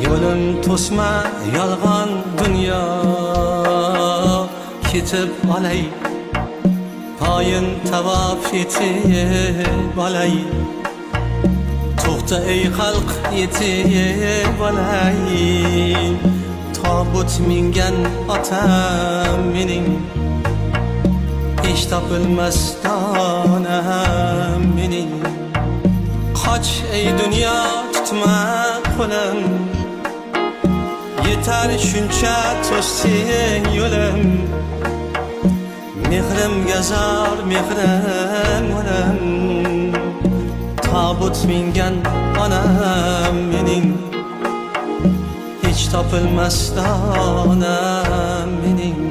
Yo'lim to'sma yolg'on dunyo, ketib olay poyin tavof etib olay. To'xta ey xalq yetib olay, tobut mingan otam mening, hech topilmas donam mening. Qoch ey dunyo tutma qo'lim, yetar shuncha to'sding yo'lim. Mehrimga zor mehrim o'lim, tobut mingan onam mening, hech topilmas donam mening.